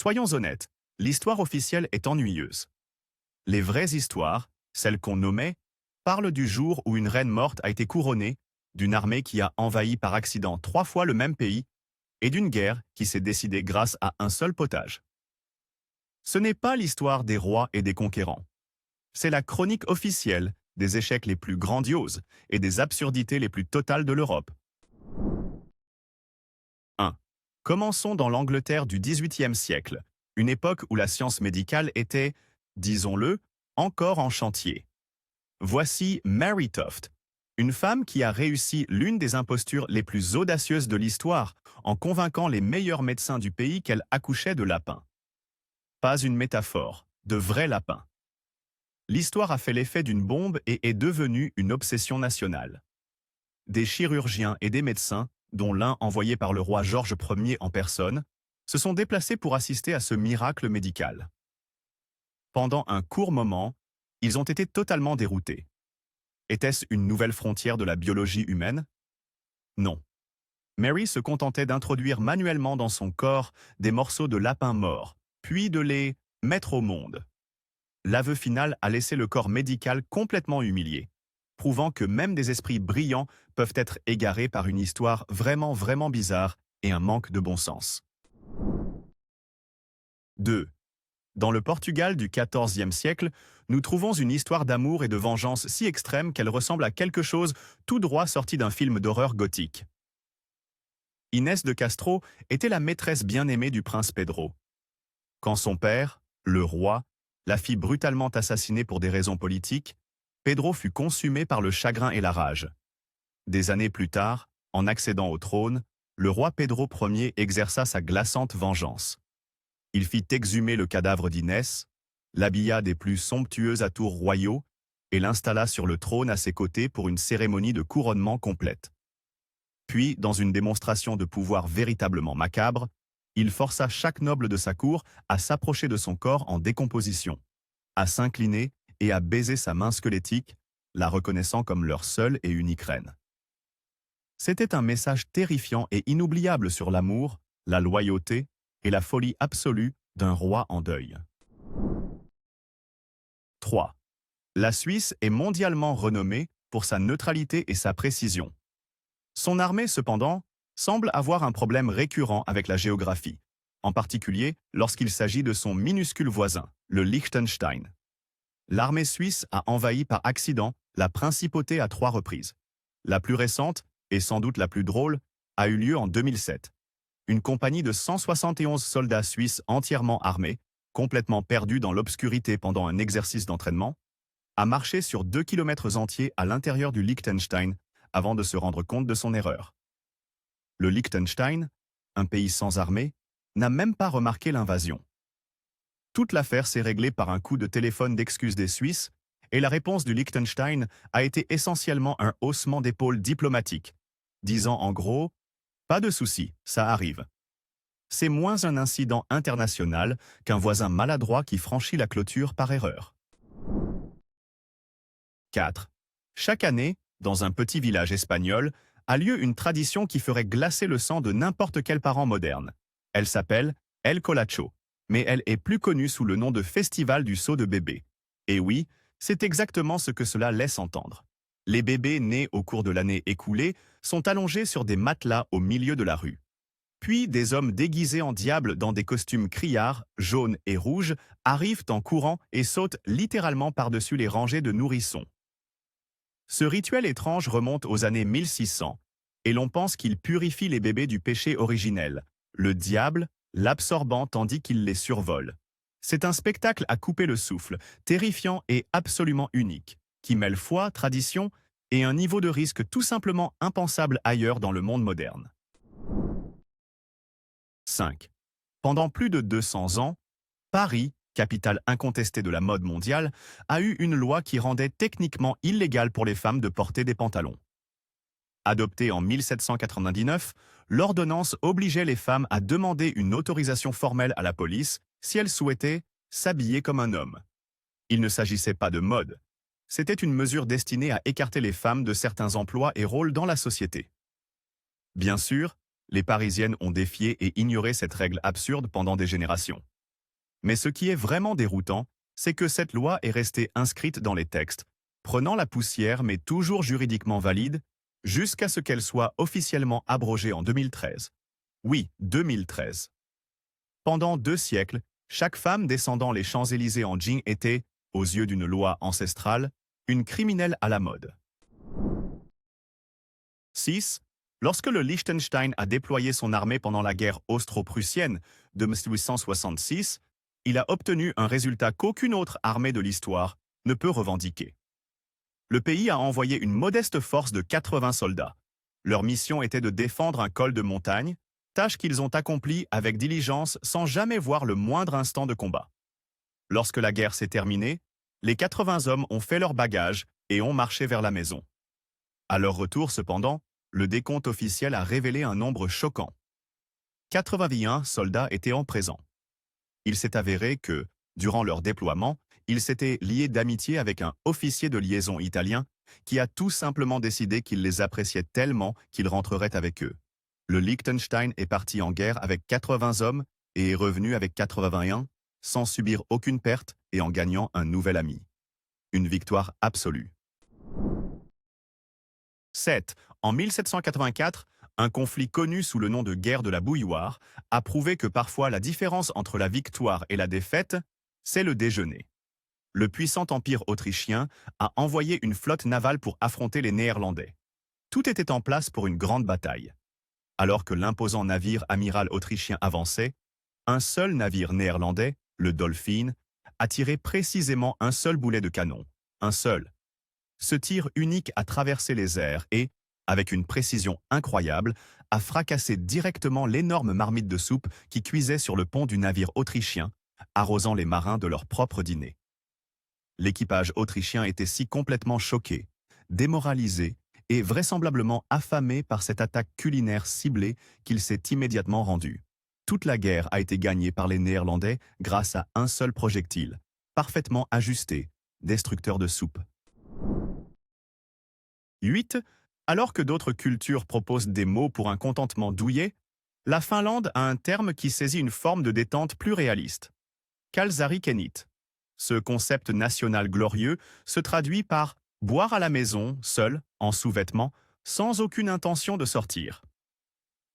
Soyons honnêtes, l'histoire officielle est ennuyeuse. Les vraies histoires, celles qu'on nommait, parlent du jour où une reine morte a été couronnée, d'une armée qui a envahi par accident 3 fois le même pays et d'une guerre qui s'est décidée grâce à un seul potage. Ce n'est pas l'histoire des rois et des conquérants. C'est la chronique officielle des échecs les plus grandioses et des absurdités les plus totales de l'Europe. 1. Commençons dans l'Angleterre du XVIIIe siècle, une époque où la science médicale était, disons-le, encore en chantier. Voici Mary Toft, une femme qui a réussi l'une des impostures les plus audacieuses de l'histoire en convainquant les meilleurs médecins du pays qu'elle accouchait de lapins. Pas une métaphore, de vrais lapins. L'histoire a fait l'effet d'une bombe et est devenue une obsession nationale. Des chirurgiens et des médecins, dont l'un envoyé par le roi Georges Ier en personne, se sont déplacés pour assister à ce miracle médical. Pendant un court moment, ils ont été totalement déroutés. Était-ce une nouvelle frontière de la biologie humaine? Non. Mary se contentait d'introduire manuellement dans son corps des morceaux de lapin mort, puis de les mettre au monde. L'aveu final a laissé le corps médical complètement humilié, prouvant que même des esprits brillants peuvent être égarés par une histoire vraiment bizarre et un manque de bon sens. 2. Dans le Portugal du XIVe siècle, nous trouvons une histoire d'amour et de vengeance si extrême qu'elle ressemble à quelque chose tout droit sorti d'un film d'horreur gothique. Inès de Castro était la maîtresse bien-aimée du prince Pedro. Quand son père, le roi, la fit brutalement assassiner pour des raisons politiques, Pedro fut consumé par le chagrin et la rage. Des années plus tard, en accédant au trône, le roi Pedro Ier exerça sa glaçante vengeance. Il fit exhumer le cadavre d'Inès, l'habilla des plus somptueux atours royaux et l'installa sur le trône à ses côtés pour une cérémonie de couronnement complète. Puis, dans une démonstration de pouvoir véritablement macabre, il força chaque noble de sa cour à s'approcher de son corps en décomposition, à s'incliner et à baiser sa main squelettique, la reconnaissant comme leur seule et unique reine. C'était un message terrifiant et inoubliable sur l'amour, la loyauté et la folie absolue d'un roi en deuil. 3. La Suisse est mondialement renommée pour sa neutralité et sa précision. Son armée, cependant, semble avoir un problème récurrent avec la géographie, en particulier lorsqu'il s'agit de son minuscule voisin, le Liechtenstein. L'armée suisse a envahi par accident la principauté à 3 reprises. La plus récente, et sans doute la plus drôle, a eu lieu en 2007. Une compagnie de 171 soldats suisses entièrement armés, complètement perdus dans l'obscurité pendant un exercice d'entraînement, a marché sur 2 kilomètres entiers à l'intérieur du Liechtenstein avant de se rendre compte de son erreur. Le Liechtenstein, un pays sans armée, n'a même pas remarqué l'invasion. Toute l'affaire s'est réglée par un coup de téléphone d'excuses des Suisses, et la réponse du Liechtenstein a été essentiellement un haussement d'épaules diplomatique, disant en gros « Pas de souci, ça arrive ». C'est moins un incident international qu'un voisin maladroit qui franchit la clôture par erreur. 4. Chaque année, dans un petit village espagnol, a lieu une tradition qui ferait glacer le sang de n'importe quel parent moderne. Elle s'appelle El Colacho, mais elle est plus connue sous le nom de Festival du saut de bébé. Et oui, c'est exactement ce que cela laisse entendre. Les bébés nés au cours de l'année écoulée sont allongés sur des matelas au milieu de la rue. Puis des hommes déguisés en diables dans des costumes criards, jaunes et rouges, arrivent en courant et sautent littéralement par-dessus les rangées de nourrissons. Ce rituel étrange remonte aux années 1600, et l'on pense qu'il purifie les bébés du péché originel, le diable l'absorbant tandis qu'il les survole. C'est un spectacle à couper le souffle, terrifiant et absolument unique, qui mêle foi, tradition et un niveau de risque tout simplement impensable ailleurs dans le monde moderne. 5. Pendant plus de 200 ans, Paris, capitale incontestée de la mode mondiale, a eu une loi qui rendait techniquement illégal pour les femmes de porter des pantalons. Adoptée en 1799, l'ordonnance obligeait les femmes à demander une autorisation formelle à la police si elles souhaitaient s'habiller comme un homme. Il ne s'agissait pas de mode. C'était une mesure destinée à écarter les femmes de certains emplois et rôles dans la société. Bien sûr, Les Parisiennes ont défié et ignoré cette règle absurde pendant des générations. Mais ce qui est vraiment déroutant, c'est que cette loi est restée inscrite dans les textes, prenant la poussière mais toujours juridiquement valide, jusqu'à ce qu'elle soit officiellement abrogée en 2013. Oui, 2013. Pendant 2 siècles, chaque femme descendant les Champs-Élysées en jean était, aux yeux d'une loi ancestrale, une criminelle à la mode. 6. Lorsque le Liechtenstein a déployé son armée pendant la guerre austro-prussienne de 1866, il a obtenu un résultat qu'aucune autre armée de l'histoire ne peut revendiquer. Le pays a envoyé une modeste force de 80 soldats. Leur mission était de défendre un col de montagne, tâche qu'ils ont accomplie avec diligence sans jamais voir le moindre instant de combat. Lorsque la guerre s'est terminée, les 80 hommes ont fait leur bagage et ont marché vers la maison. À leur retour, cependant, le décompte officiel a révélé un nombre choquant. 81 soldats étaient en présent. Il s'est avéré que, durant leur déploiement, ils s'étaient liés d'amitié avec un officier de liaison italien qui a tout simplement décidé qu'il les appréciait tellement qu'il rentrerait avec eux. Le Liechtenstein est parti en guerre avec 80 hommes et est revenu avec 81, sans subir aucune perte et en gagnant un nouvel ami. Une victoire absolue. 7. En 1784, un conflit connu sous le nom de guerre de la bouilloire a prouvé que parfois la différence entre la victoire et la défaite, c'est le déjeuner. Le puissant empire autrichien a envoyé une flotte navale pour affronter les Néerlandais. Tout était en place pour une grande bataille. Alors que l'imposant navire amiral autrichien avançait, un seul navire néerlandais, le Dolphin, a tiré précisément un seul boulet de canon. Un seul. Ce tir unique a traversé les airs et, avec une précision incroyable, a fracassé directement l'énorme marmite de soupe qui cuisait sur le pont du navire autrichien, arrosant les marins de leur propre dîner. L'équipage autrichien était si complètement choqué, démoralisé et vraisemblablement affamé par cette attaque culinaire ciblée qu'il s'est immédiatement rendu. Toute la guerre a été gagnée par les Néerlandais grâce à un seul projectile, parfaitement ajusté, destructeur de soupe. 8. Alors que d'autres cultures proposent des mots pour un contentement douillet, la Finlande a un terme qui saisit une forme de détente plus réaliste. Kalsarikenit. Ce concept national glorieux se traduit par boire à la maison, seul, en sous-vêtements, sans aucune intention de sortir.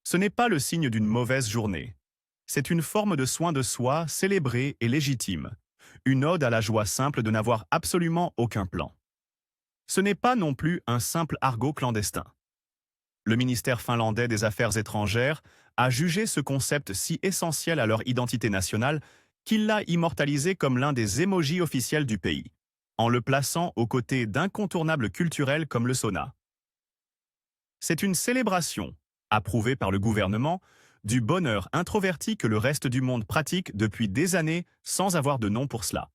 Ce n'est pas le signe d'une mauvaise journée. C'est une forme de soin de soi célébrée et légitime, une ode à la joie simple de n'avoir absolument aucun plan. Ce n'est pas non plus un simple argot clandestin. Le ministère finlandais des Affaires étrangères a jugé ce concept si essentiel à leur identité nationale qu'il l'a immortalisé comme l'un des émojis officiels du pays, en le plaçant aux côtés d'incontournables culturels comme le sauna. C'est une célébration, approuvée par le gouvernement, du bonheur introverti que le reste du monde pratique depuis des années sans avoir de nom pour cela.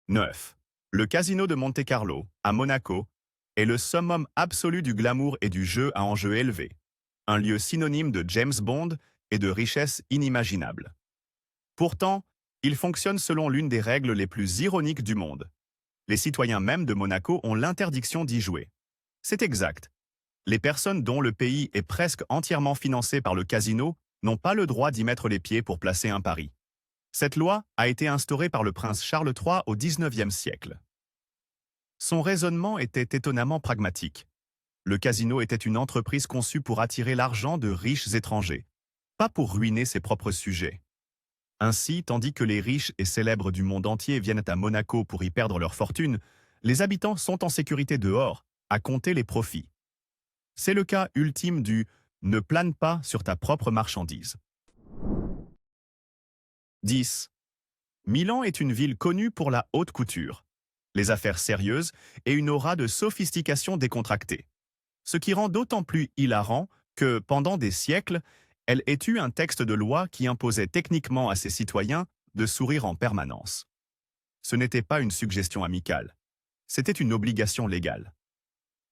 9. Le casino de Monte-Carlo, à Monaco, est le summum absolu du glamour et du jeu à enjeux élevés, un lieu synonyme de James Bond et de richesse inimaginable. Pourtant, il fonctionne selon l'une des règles les plus ironiques du monde. Les citoyens même de Monaco ont l'interdiction d'y jouer. C'est exact. Les personnes dont le pays est presque entièrement financé par le casino n'ont pas le droit d'y mettre les pieds pour placer un pari. Cette loi a été instaurée par le prince Charles III au XIXe siècle. Son raisonnement était étonnamment pragmatique. Le casino était une entreprise conçue pour attirer l'argent de riches étrangers, pas pour ruiner ses propres sujets. Ainsi, tandis que les riches et célèbres du monde entier viennent à Monaco pour y perdre leur fortune, les habitants sont en sécurité dehors, à compter les profits. C'est le cas ultime du « ne plane pas sur ta propre marchandise ». 10. Milan est une ville connue pour la haute couture, les affaires sérieuses et une aura de sophistication décontractée. Ce qui rend d'autant plus hilarant que, pendant des siècles, elle ait eu un texte de loi qui imposait techniquement à ses citoyens de sourire en permanence. Ce n'était pas une suggestion amicale, c'était une obligation légale.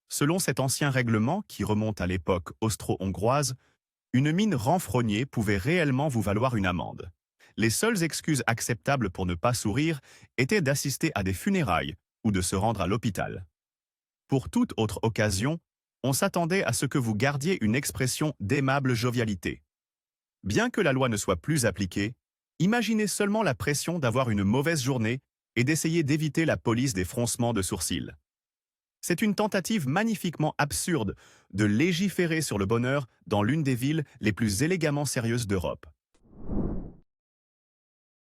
Selon cet ancien règlement qui remonte à l'époque austro-hongroise, une mine renfrognée pouvait réellement vous valoir une amende. Les seules excuses acceptables pour ne pas sourire étaient d'assister à des funérailles ou de se rendre à l'hôpital. Pour toute autre occasion, On s'attendait à ce que vous gardiez une expression d'aimable jovialité. Bien que la loi ne soit plus appliquée, imaginez seulement la pression d'avoir une mauvaise journée et d'essayer d'éviter la police des froncements de sourcils. C'est une tentative magnifiquement absurde de légiférer sur le bonheur dans l'une des villes les plus élégamment sérieuses d'Europe.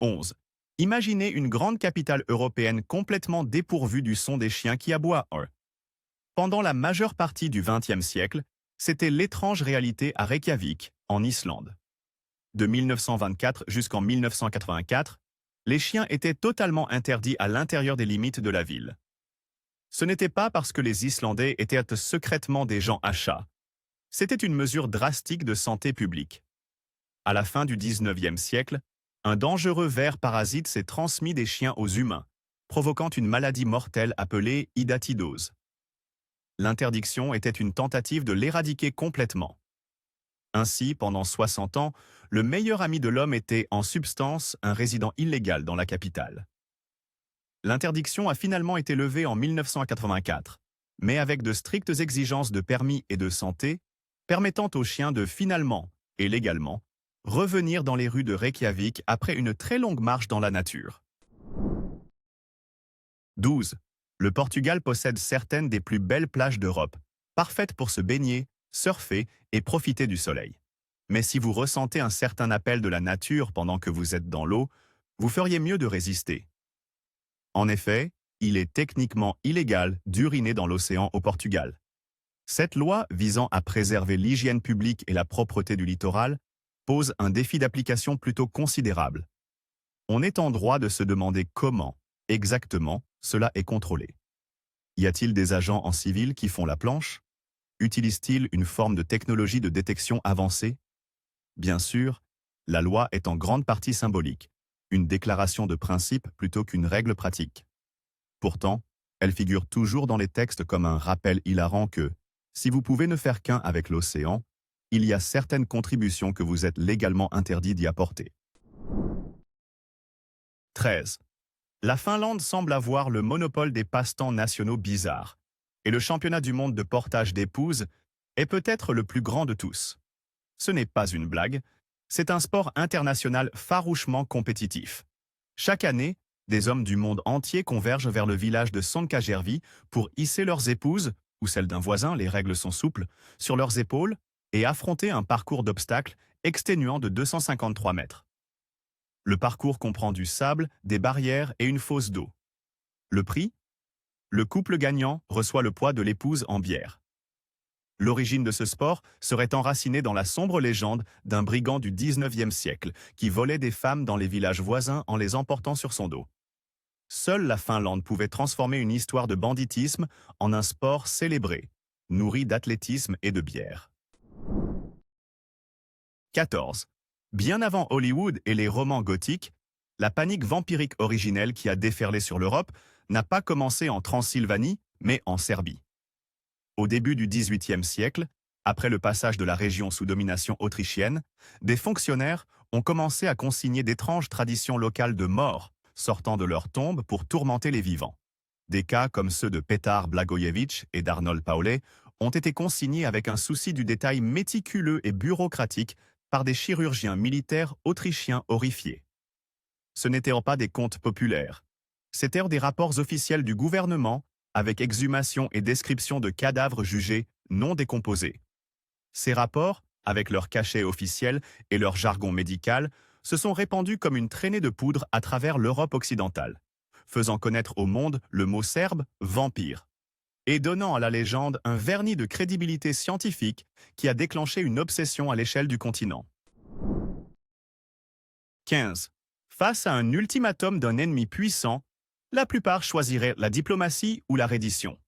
11. Imaginez une grande capitale européenne complètement dépourvue du son des chiens qui aboient. Pendant la majeure partie du XXe siècle, c'était l'étrange réalité à Reykjavik, en Islande. De 1924 jusqu'en 1984, les chiens étaient totalement interdits à l'intérieur des limites de la ville. Ce n'était pas parce que les Islandais étaient secrètement des gens à chat. C'était une mesure drastique de santé publique. À la fin du XIXe siècle, un dangereux ver parasite s'est transmis des chiens aux humains, provoquant une maladie mortelle appelée hydatidose. L'interdiction était une tentative de l'éradiquer complètement. Ainsi, pendant 60 ans, le meilleur ami de l'homme était, en substance, un résident illégal dans la capitale. L'interdiction a finalement été levée en 1984, mais avec de strictes exigences de permis et de santé, permettant aux chiens de finalement, et légalement, revenir dans les rues de Reykjavik après une très longue marche dans la nature. 12. Le Portugal possède certaines des plus belles plages d'Europe, parfaites pour se baigner, surfer et profiter du soleil. Mais si vous ressentez un certain appel de la nature pendant que vous êtes dans l'eau, vous feriez mieux de résister. En effet, il est techniquement illégal d'uriner dans l'océan au Portugal. Cette loi, visant à préserver l'hygiène publique et la propreté du littoral, pose un défi d'application plutôt considérable. On est en droit de se demander comment, exactement, cela est contrôlé. Y a-t-il des agents en civil qui font la planche? Utilisent-ils une forme de technologie de détection avancée? Bien sûr, la loi est en grande partie symbolique, une déclaration de principe plutôt qu'une règle pratique. Pourtant, elle figure toujours dans les textes comme un rappel hilarant que, si vous pouvez ne faire qu'un avec l'océan, il y a certaines contributions que vous êtes légalement interdit d'y apporter. 13. La Finlande semble avoir le monopole des passe-temps nationaux bizarres, et le championnat du monde de portage d'épouses est peut-être le plus grand de tous. Ce n'est pas une blague, c'est un sport international farouchement compétitif. Chaque année, des hommes du monde entier convergent vers le village de Sonkajervi pour hisser leurs épouses, ou celles d'un voisin, les règles sont souples, sur leurs épaules et affronter un parcours d'obstacles exténuant de 253 mètres. Le parcours comprend du sable, des barrières et une fosse d'eau. Le prix? Le couple gagnant reçoit le poids de l'épouse en bière. L'origine de ce sport serait enracinée dans la sombre légende d'un brigand du XIXe siècle qui volait des femmes dans les villages voisins en les emportant sur son dos. Seule la Finlande pouvait transformer une histoire de banditisme en un sport célébré, nourri d'athlétisme et de bière. 14. Bien avant Hollywood et les romans gothiques, la panique vampirique originelle qui a déferlé sur l'Europe n'a pas commencé en Transylvanie, mais en Serbie. Au début du XVIIIe siècle, après le passage de la région sous domination autrichienne, des fonctionnaires ont commencé à consigner d'étranges traditions locales de morts sortant de leurs tombes pour tourmenter les vivants. Des cas comme ceux de Petar Blagojevich et d'Arnold Paulé ont été consignés avec un souci du détail méticuleux et bureaucratique par des chirurgiens militaires autrichiens horrifiés. Ce n'étaient pas des contes populaires. C'étaient des rapports officiels du gouvernement avec exhumation et description de cadavres jugés non décomposés. Ces rapports, avec leur cachet officiel et leur jargon médical, se sont répandus comme une traînée de poudre à travers l'Europe occidentale, faisant connaître au monde le mot serbe « vampire » et donnant à la légende un vernis de crédibilité scientifique qui a déclenché une obsession à l'échelle du continent. 15. Face à un ultimatum d'un ennemi puissant, la plupart choisiraient la diplomatie ou la reddition.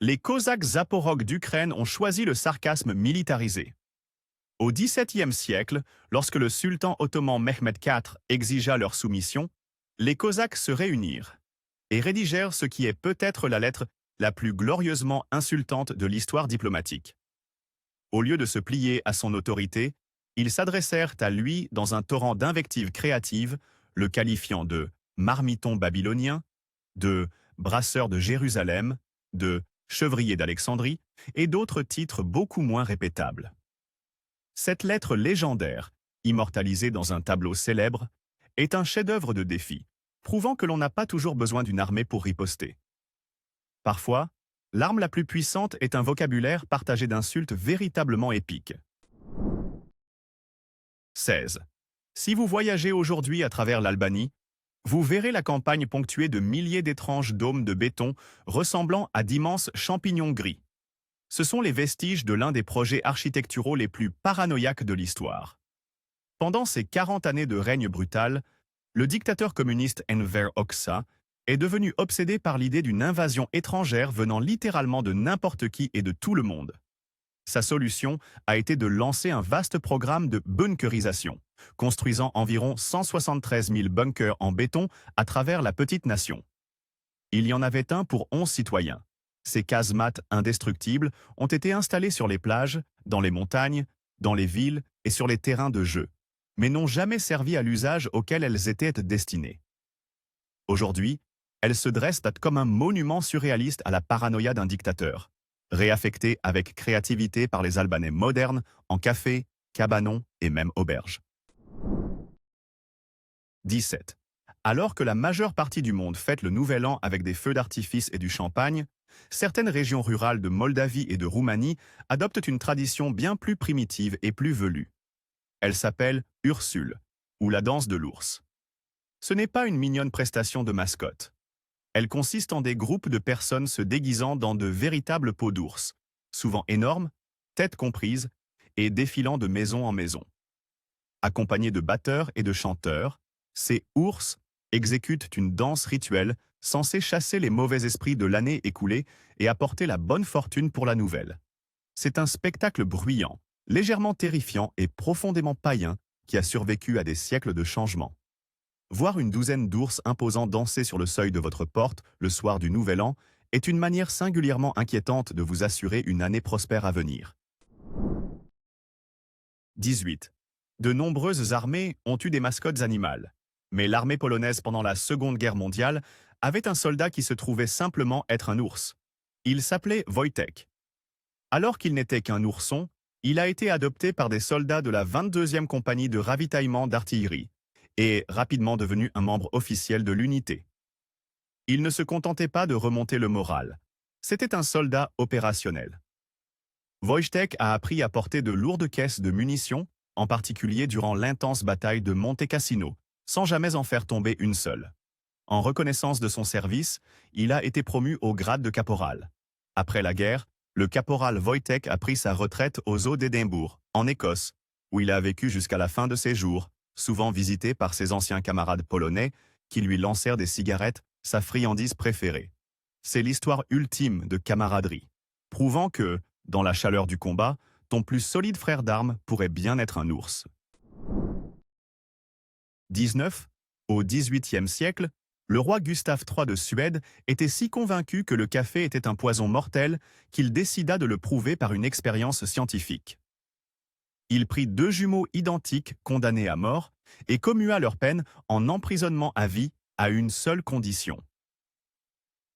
Les Cosaques zaporogues d'Ukraine ont choisi le sarcasme militarisé. Au XVIIe siècle, lorsque le sultan ottoman Mehmed IV exigea leur soumission, les Cosaques se réunirent et rédigèrent ce qui est peut-être la lettre la plus glorieusement insultante de l'histoire diplomatique. Au lieu de se plier à son autorité, ils s'adressèrent à lui dans un torrent d'invectives créatives, le qualifiant de marmiton babylonien, de brasseur de Jérusalem, de chevrier d'Alexandrie et d'autres titres beaucoup moins répétables. Cette lettre légendaire, immortalisée dans un tableau célèbre, est un chef-d'œuvre de défi, prouvant que l'on n'a pas toujours besoin d'une armée pour riposter. Parfois, l'arme la plus puissante est un vocabulaire partagé d'insultes véritablement épiques. 16. Si vous voyagez aujourd'hui à travers l'Albanie, vous verrez la campagne ponctuée de milliers d'étranges dômes de béton ressemblant à d'immenses champignons gris. Ce sont les vestiges de l'un des projets architecturaux les plus paranoïaques de l'histoire. Pendant ces 40 années de règne brutal, le dictateur communiste Enver Hoxha est devenu obsédé par l'idée d'une invasion étrangère venant littéralement de n'importe qui et de tout le monde. Sa solution a été de lancer un vaste programme de bunkerisation, construisant environ 173 000 bunkers en béton à travers la petite nation. Il y en avait un pour 11 citoyens. Ces casemates indestructibles ont été installées sur les plages, dans les montagnes, dans les villes et sur les terrains de jeu, mais n'ont jamais servi à l'usage auquel elles étaient destinées. Aujourd'hui, elles se dressent comme un monument surréaliste à la paranoïa d'un dictateur, réaffecté avec créativité par les Albanais modernes en cafés, cabanons et même auberges. 17. Alors que la majeure partie du monde fête le Nouvel An avec des feux d'artifice et du champagne, certaines régions rurales de Moldavie et de Roumanie adoptent une tradition bien plus primitive et plus velue. Elle s'appelle Ursule, ou la danse de l'ours. Ce n'est pas une mignonne prestation de mascotte. Elle consiste en des groupes de personnes se déguisant dans de véritables peaux d'ours, souvent énormes, têtes comprises, et défilant de maison en maison. Accompagnés de batteurs et de chanteurs, ces ours exécutent une danse rituelle censée chasser les mauvais esprits de l'année écoulée et apporter la bonne fortune pour la nouvelle. C'est un spectacle bruyant, légèrement terrifiant et profondément païen qui a survécu à des siècles de changements. Voir une douzaine d'ours imposants danser sur le seuil de votre porte le soir du Nouvel An est une manière singulièrement inquiétante de vous assurer une année prospère à venir. 18. De nombreuses armées ont eu des mascottes animales, mais l'armée polonaise pendant la Seconde Guerre mondiale avait un soldat qui se trouvait simplement être un ours. Il s'appelait Wojtek. Alors qu'il n'était qu'un ourson, il a été adopté par des soldats de la 22e compagnie de ravitaillement d'artillerie, et rapidement devenu un membre officiel de l'unité. Il ne se contentait pas de remonter le moral. C'était un soldat opérationnel. Wojtek a appris à porter de lourdes caisses de munitions, en particulier durant l'intense bataille de Monte Cassino, sans jamais en faire tomber une seule. En reconnaissance de son service, il a été promu au grade de caporal. Après la guerre, le caporal Wojtek a pris sa retraite aux eaux d'Édimbourg, en Écosse, où il a vécu jusqu'à la fin de ses jours, souvent visité par ses anciens camarades polonais qui lui lancèrent des cigarettes, sa friandise préférée. C'est l'histoire ultime de camaraderie, prouvant que, dans la chaleur du combat, ton plus solide frère d'armes pourrait bien être un ours. 19. Au XVIIIe siècle, le roi Gustave III de Suède était si convaincu que le café était un poison mortel qu'il décida de le prouver par une expérience scientifique. Il prit 2 jumeaux identiques condamnés à mort et commua leur peine en emprisonnement à vie à une seule condition.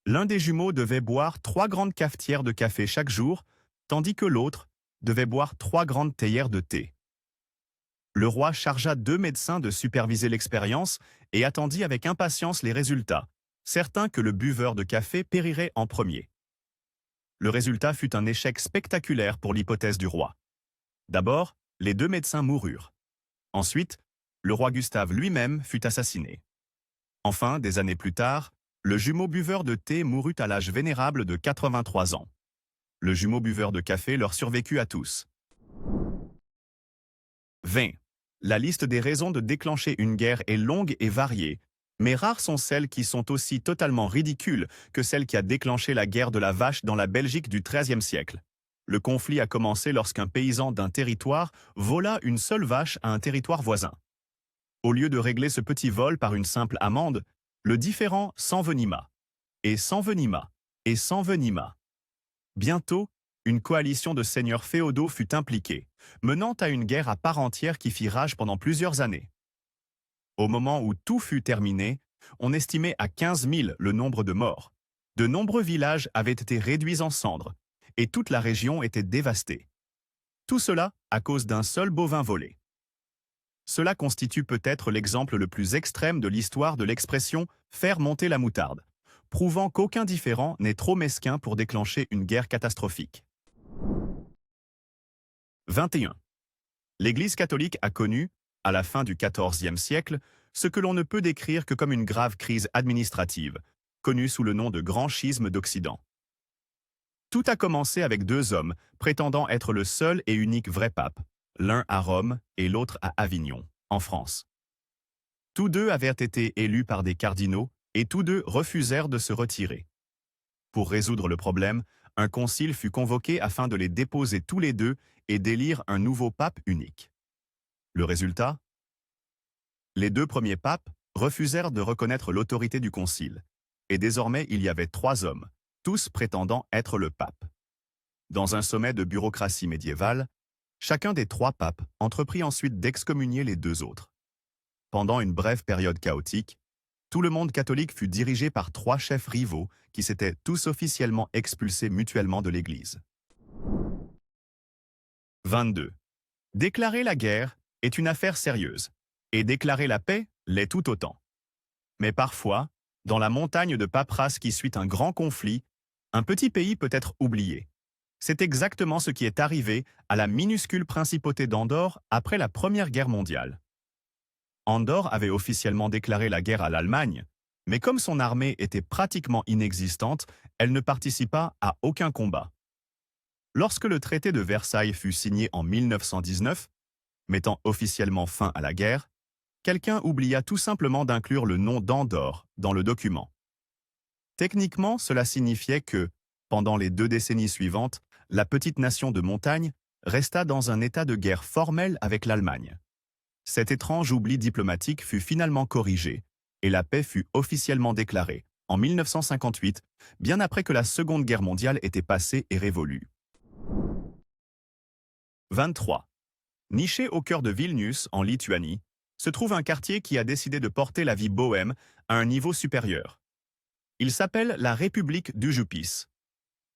L'un des jumeaux devait boire 3 grandes cafetières de café chaque jour, tandis que l'autre devait boire 3 grandes théières de thé. Le roi chargea 2 médecins de superviser l'expérience et attendit avec impatience les résultats, certain que le buveur de café périrait en premier. Le résultat fut un échec spectaculaire pour l'hypothèse du roi. D'abord, les 2 médecins moururent. Ensuite, le roi Gustave lui-même fut assassiné. Enfin, des années plus tard, le jumeau buveur de thé mourut à l'âge vénérable de 83 ans. Le jumeau buveur de café leur survécut à tous. 20. La liste des raisons de déclencher une guerre est longue et variée, mais rares sont celles qui sont aussi totalement ridicules que celle qui a déclenché la guerre de la vache dans la Belgique du XIIIe siècle. Le conflit a commencé lorsqu'un paysan d'un territoire vola une seule vache à un territoire voisin. Au lieu de régler ce petit vol par une simple amende, le différend s'envenima, et s'envenima, et s'envenima. Bientôt, une coalition de seigneurs féodaux fut impliquée, menant à une guerre à part entière qui fit rage pendant plusieurs années. Au moment où tout fut terminé, on estimait à 15 000 le nombre de morts. De nombreux villages avaient été réduits en cendres, et toute la région était dévastée. Tout cela à cause d'un seul bovin volé. Cela constitue peut-être l'exemple le plus extrême de l'histoire de l'expression « faire monter la moutarde », prouvant qu'aucun différend n'est trop mesquin pour déclencher une guerre catastrophique. 21. L'Église catholique a connu, à la fin du XIVe siècle, ce que l'on ne peut décrire que comme une grave crise administrative, connue sous le nom de Grand Schisme d'Occident. Tout a commencé avec deux hommes prétendant être le seul et unique vrai pape, l'un à Rome et l'autre à Avignon, en France. Tous deux avaient été élus par des cardinaux et tous deux refusèrent de se retirer. Pour résoudre le problème, un concile fut convoqué afin de les déposer tous les deux et d'élire un nouveau pape unique. Le résultat? Les deux premiers papes refusèrent de reconnaître l'autorité du concile, et désormais il y avait trois hommes, tous prétendant être le pape. Dans un sommet de bureaucratie médiévale, chacun des trois papes entreprit ensuite d'excommunier les deux autres. Pendant une brève période chaotique, tout le monde catholique fut dirigé par trois chefs rivaux qui s'étaient tous officiellement expulsés mutuellement de l'Église. 22. Déclarer la guerre est une affaire sérieuse, et déclarer la paix l'est tout autant. Mais parfois, dans la montagne de paperasse qui suit un grand conflit, un petit pays peut être oublié. C'est exactement ce qui est arrivé à la minuscule principauté d'Andorre après la Première Guerre mondiale. Andorre avait officiellement déclaré la guerre à l'Allemagne, mais comme son armée était pratiquement inexistante, elle ne participa à aucun combat. Lorsque le traité de Versailles fut signé en 1919, mettant officiellement fin à la guerre, quelqu'un oublia tout simplement d'inclure le nom d'Andorre dans le document. Techniquement, cela signifiait que, pendant les 2 décennies suivantes, la petite nation de montagne resta dans un état de guerre formelle avec l'Allemagne. Cet étrange oubli diplomatique fut finalement corrigé, et la paix fut officiellement déclarée, en 1958, bien après que la Seconde Guerre mondiale était passée et révolue. 23. Niché au cœur de Vilnius, en Lituanie, se trouve un quartier qui a décidé de porter la vie bohème à un niveau supérieur. Il s'appelle la République d'Užupis.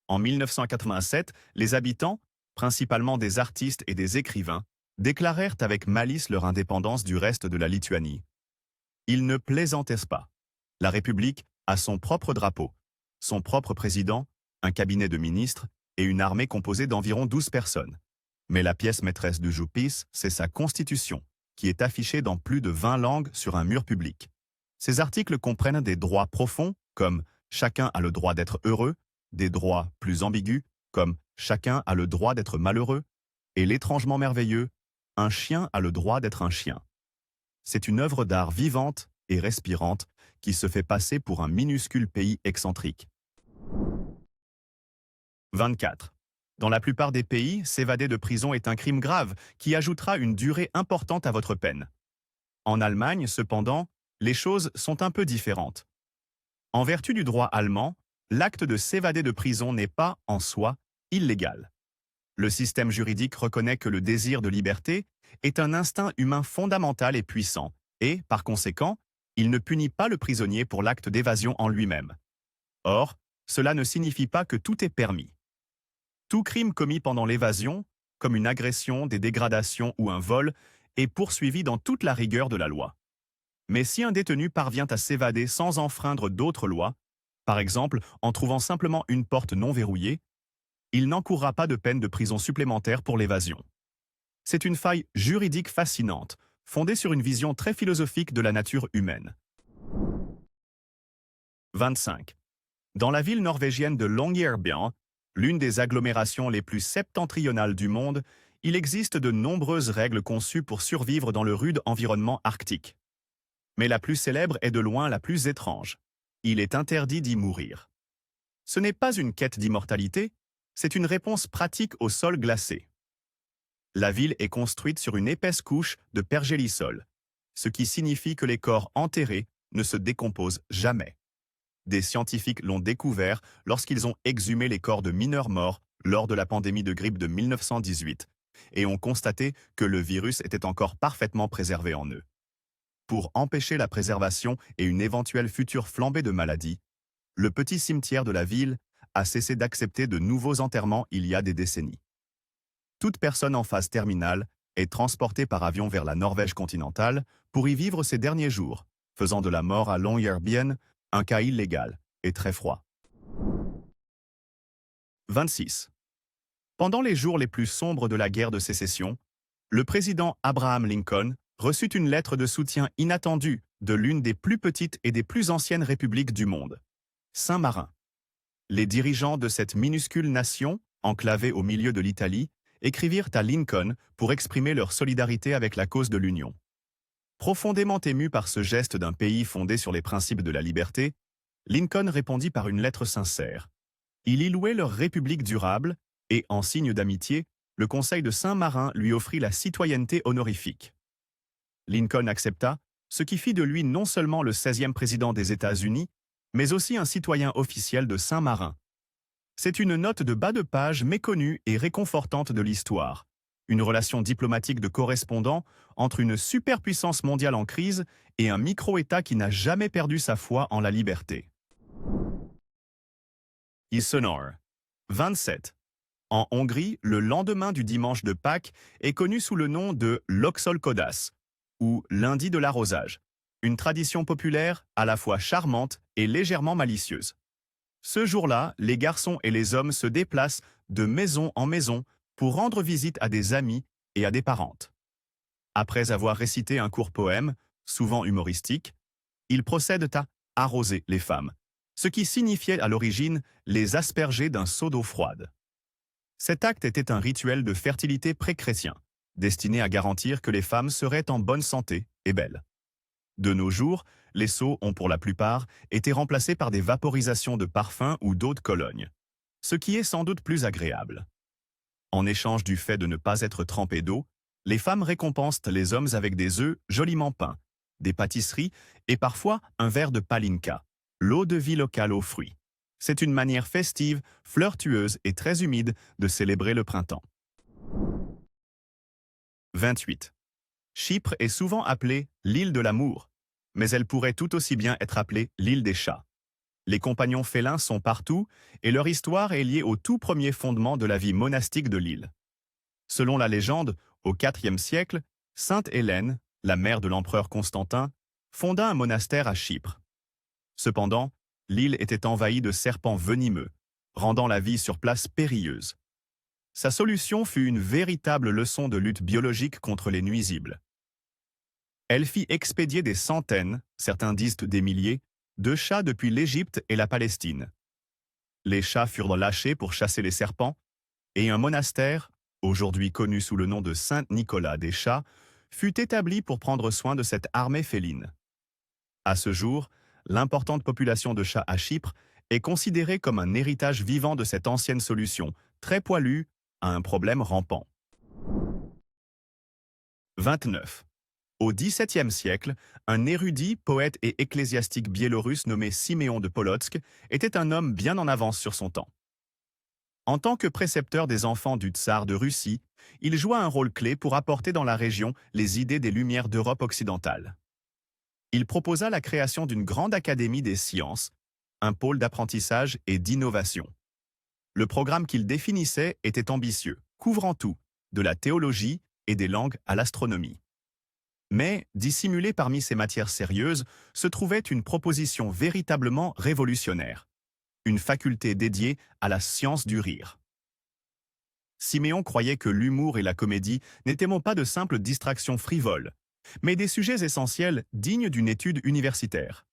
En 1987, les habitants, principalement des artistes et des écrivains, déclarèrent avec malice leur indépendance du reste de la Lituanie. Ils ne plaisantaient pas. La République a son propre drapeau, son propre président, un cabinet de ministres et une armée composée d'environ 12 personnes. Mais la pièce maîtresse d'Užupis, c'est sa constitution, qui est affichée dans plus de 20 langues sur un mur public. Ces articles comprennent des droits profonds, comme « chacun a le droit d'être heureux », des droits plus ambigus, comme « chacun a le droit d'être malheureux », et l'étrangement merveilleux « un chien a le droit d'être un chien ». C'est une œuvre d'art vivante et respirante qui se fait passer pour un minuscule pays excentrique. 24. Dans la plupart des pays, s'évader de prison est un crime grave qui ajoutera une durée importante à votre peine. En Allemagne, cependant, les choses sont un peu différentes. En vertu du droit allemand, l'acte de s'évader de prison n'est pas, en soi, illégal. Le système juridique reconnaît que le désir de liberté est un instinct humain fondamental et puissant, et, par conséquent, il ne punit pas le prisonnier pour l'acte d'évasion en lui-même. Or, cela ne signifie pas que tout est permis. Tout crime commis pendant l'évasion, comme une agression, des dégradations ou un vol, est poursuivi dans toute la rigueur de la loi. Mais si un détenu parvient à s'évader sans enfreindre d'autres lois, par exemple en trouvant simplement une porte non verrouillée, il n'encourra pas de peine de prison supplémentaire pour l'évasion. C'est une faille juridique fascinante, fondée sur une vision très philosophique de la nature humaine. 25. Dans la ville norvégienne de Longyearbyen, l'une des agglomérations les plus septentrionales du monde, il existe de nombreuses règles conçues pour survivre dans le rude environnement arctique. Mais la plus célèbre est de loin la plus étrange. Il est interdit d'y mourir. Ce n'est pas une quête d'immortalité, c'est une réponse pratique au sol glacé. La ville est construite sur une épaisse couche de pergélisol, ce qui signifie que les corps enterrés ne se décomposent jamais. Des scientifiques l'ont découvert lorsqu'ils ont exhumé les corps de mineurs morts lors de la pandémie de grippe de 1918 et ont constaté que le virus était encore parfaitement préservé en eux. Pour empêcher la préservation et une éventuelle future flambée de maladies, le petit cimetière de la ville a cessé d'accepter de nouveaux enterrements il y a des décennies. Toute personne en phase terminale est transportée par avion vers la Norvège continentale pour y vivre ses derniers jours, faisant de la mort à Longyearbyen un cas illégal et très froid. 26. Pendant les jours les plus sombres de la guerre de sécession, le président Abraham Lincoln reçut une lettre de soutien inattendue de l'une des plus petites et des plus anciennes républiques du monde, Saint-Marin. Les dirigeants de cette minuscule nation, enclavée au milieu de l'Italie, écrivirent à Lincoln pour exprimer leur solidarité avec la cause de l'Union. Profondément ému par ce geste d'un pays fondé sur les principes de la liberté, Lincoln répondit par une lettre sincère. Il y louait leur république durable et, en signe d'amitié, le Conseil de Saint-Marin lui offrit la citoyenneté honorifique. Lincoln accepta, ce qui fit de lui non seulement le 16e président des États-Unis, mais aussi un citoyen officiel de Saint-Marin. C'est une note de bas de page méconnue et réconfortante de l'histoire. Une relation diplomatique de correspondant entre une superpuissance mondiale en crise et un micro-État qui n'a jamais perdu sa foi en la liberté. Isonor. 27. En Hongrie, le lendemain du dimanche de Pâques est connu sous le nom de l'Oxolkodász, ou lundi de l'arrosage, une tradition populaire à la fois charmante et légèrement malicieuse. Ce jour-là, les garçons et les hommes se déplacent de maison en maison pour rendre visite à des amis et à des parentes. Après avoir récité un court poème, souvent humoristique, ils procèdent à arroser les femmes, ce qui signifiait à l'origine les asperger d'un seau d'eau froide. Cet acte était un rituel de fertilité pré-chrétien, destiné à garantir que les femmes seraient en bonne santé et belles. De nos jours, les seaux ont pour la plupart été remplacés par des vaporisations de parfums ou d'eau de Cologne, ce qui est sans doute plus agréable. En échange du fait de ne pas être trempées d'eau, les femmes récompensent les hommes avec des œufs joliment peints, des pâtisseries et parfois un verre de palinka, l'eau de vie locale aux fruits. C'est une manière festive, flirtueuse et très humide de célébrer le printemps. 28. Chypre est souvent appelée l'île de l'amour, mais elle pourrait tout aussi bien être appelée l'île des chats. Les compagnons félins sont partout et leur histoire est liée au tout premier fondement de la vie monastique de l'île. Selon la légende, au IVe siècle, Sainte Hélène, la mère de l'empereur Constantin, fonda un monastère à Chypre. Cependant, l'île était envahie de serpents venimeux, rendant la vie sur place périlleuse. Sa solution fut une véritable leçon de lutte biologique contre les nuisibles. Elle fit expédier des centaines, certains disent des milliers, de chats depuis l'Égypte et la Palestine. Les chats furent lâchés pour chasser les serpents, et un monastère, aujourd'hui connu sous le nom de Saint-Nicolas des chats, fut établi pour prendre soin de cette armée féline. À ce jour, l'importante population de chats à Chypre est considérée comme un héritage vivant de cette ancienne solution, très poilue, à un problème rampant. 29. Au XVIIe siècle, un érudit, poète et ecclésiastique biélorusse nommé Siméon de Polotsk était un homme bien en avance sur son temps. En tant que précepteur des enfants du tsar de Russie, il joua un rôle clé pour apporter dans la région les idées des Lumières d'Europe occidentale. Il proposa la création d'une grande académie des sciences, un pôle d'apprentissage et d'innovation. Le programme qu'il définissait était ambitieux, couvrant tout, de la théologie et des langues à l'astronomie. Mais, dissimulée parmi ces matières sérieuses, se trouvait une proposition véritablement révolutionnaire. Une faculté dédiée à la science du rire. Siméon croyait que l'humour et la comédie n'étaient pas de simples distractions frivoles, mais des sujets essentiels dignes d'une étude universitaire.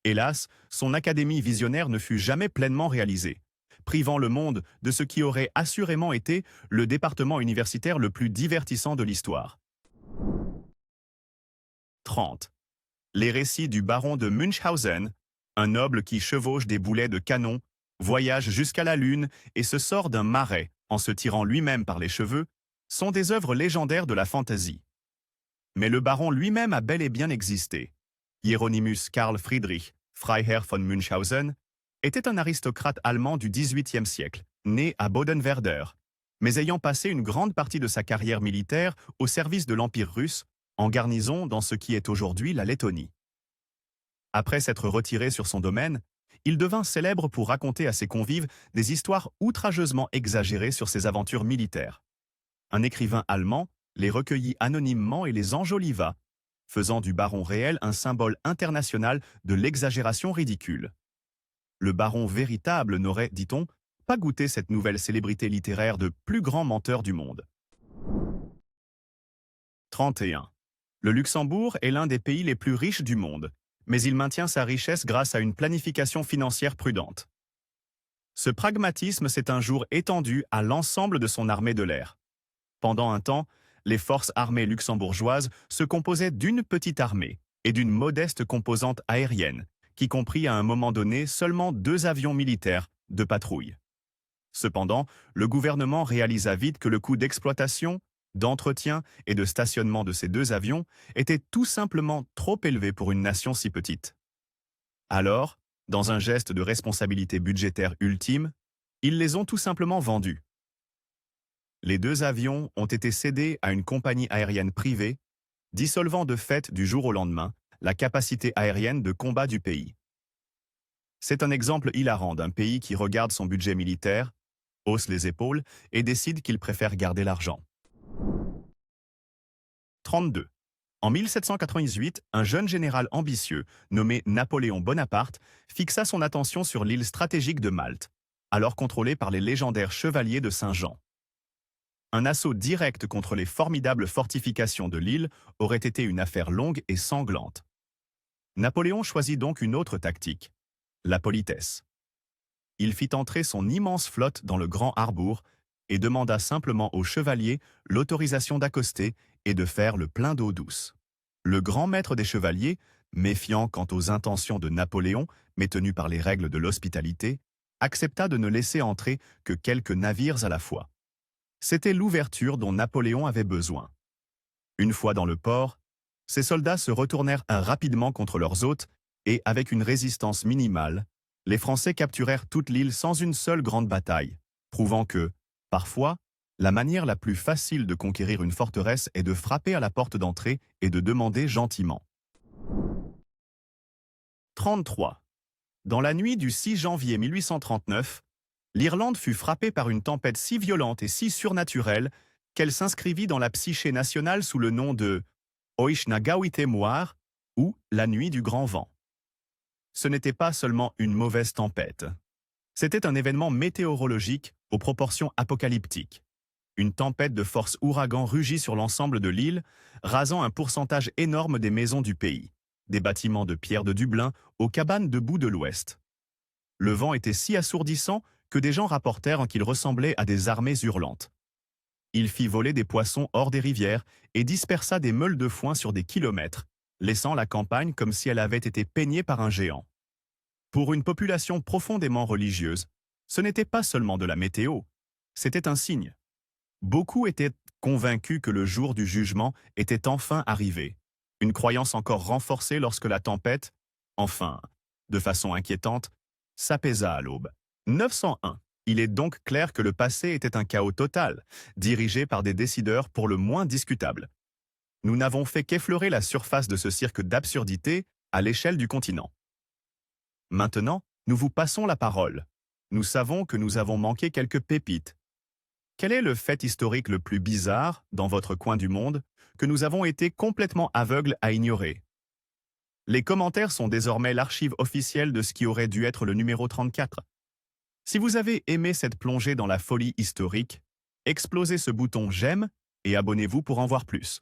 Hélas, son académie visionnaire ne fut jamais pleinement réalisée, privant le monde de ce qui aurait assurément été le département universitaire le plus divertissant de l'histoire. 30. Les récits du baron de Munchausen, un noble qui chevauche des boulets de canon, voyage jusqu'à la Lune et se sort d'un marais en se tirant lui-même par les cheveux, sont des œuvres légendaires de la fantaisie. Mais le baron lui-même a bel et bien existé. Hieronymus Karl Friedrich, Freiherr von Munchausen, était un aristocrate allemand du XVIIIe siècle, né à Bodenwerder, mais ayant passé une grande partie de sa carrière militaire au service de l'Empire russe, en garnison dans ce qui est aujourd'hui la Lettonie. Après s'être retiré sur son domaine, il devint célèbre pour raconter à ses convives des histoires outrageusement exagérées sur ses aventures militaires. Un écrivain allemand les recueillit anonymement et les enjoliva, faisant du baron réel un symbole international de l'exagération ridicule. Le baron véritable n'aurait, dit-on, pas goûté cette nouvelle célébrité littéraire de plus grand menteur du monde. 31. Le Luxembourg est l'un des pays les plus riches du monde, mais il maintient sa richesse grâce à une planification financière prudente. Ce pragmatisme s'est un jour étendu à l'ensemble de son armée de l'air. Pendant un temps, les forces armées luxembourgeoises se composaient d'une petite armée et d'une modeste composante aérienne, qui comprit à un moment donné seulement 2 avions militaires de patrouille. Cependant, le gouvernement réalisa vite que le coût d'exploitation, d'entretien et de stationnement de ces 2 avions était tout simplement trop élevé pour une nation si petite. Alors, dans un geste de responsabilité budgétaire ultime, ils les ont tout simplement vendus. Les 2 avions ont été cédés à une compagnie aérienne privée, dissolvant de fait du jour au lendemain la capacité aérienne de combat du pays. C'est un exemple hilarant d'un pays qui regarde son budget militaire, hausse les épaules et décide qu'il préfère garder l'argent. 32. En 1798, un jeune général ambitieux, nommé Napoléon Bonaparte, fixa son attention sur l'île stratégique de Malte, alors contrôlée par les légendaires chevaliers de Saint-Jean. Un assaut direct contre les formidables fortifications de l'île aurait été une affaire longue et sanglante. Napoléon choisit donc une autre tactique, la politesse. Il fit entrer son immense flotte dans le Grand Harbour et demanda simplement aux chevaliers l'autorisation d'accoster et de faire le plein d'eau douce. Le grand maître des chevaliers, méfiant quant aux intentions de Napoléon, mais tenu par les règles de l'hospitalité, accepta de ne laisser entrer que quelques navires à la fois. C'était l'ouverture dont Napoléon avait besoin. Une fois dans le port, ses soldats se retournèrent rapidement contre leurs hôtes et, avec une résistance minimale, les Français capturèrent toute l'île sans une seule grande bataille, prouvant que, parfois, la manière la plus facile de conquérir une forteresse est de frapper à la porte d'entrée et de demander gentiment. 33. Dans la nuit du 6 janvier 1839, l'Irlande fut frappée par une tempête si violente et si surnaturelle qu'elle s'inscrivit dans la psyché nationale sous le nom de Oish-na Gawite Muar, ou la nuit du grand vent. Ce n'était pas seulement une mauvaise tempête. C'était un événement météorologique aux proportions apocalyptiques. Une tempête de force ouragan rugit sur l'ensemble de l'île, rasant un pourcentage énorme des maisons du pays, des bâtiments de pierre de Dublin aux cabanes de boue de l'Ouest. Le vent était si assourdissant que des gens rapportèrent qu'il ressemblait à des armées hurlantes. Il fit voler des poissons hors des rivières et dispersa des meules de foin sur des kilomètres, laissant la campagne comme si elle avait été peignée par un géant. Pour une population profondément religieuse, ce n'était pas seulement de la météo, c'était un signe. Beaucoup étaient convaincus que le jour du jugement était enfin arrivé, une croyance encore renforcée lorsque la tempête, enfin, de façon inquiétante, s'apaisa à l'aube. 901. Il est donc clair que le passé était un chaos total, dirigé par des décideurs pour le moins discutables. Nous n'avons fait qu'effleurer la surface de ce cirque d'absurdité à l'échelle du continent. Maintenant, nous vous passons la parole. Nous savons que nous avons manqué quelques pépites. Quel est le fait historique le plus bizarre, dans votre coin du monde, que nous avons été complètement aveugles à ignorer? Les commentaires sont désormais l'archive officielle de ce qui aurait dû être le numéro 34. Si vous avez aimé cette plongée dans la folie historique, explosez ce bouton « J'aime » et abonnez-vous pour en voir plus.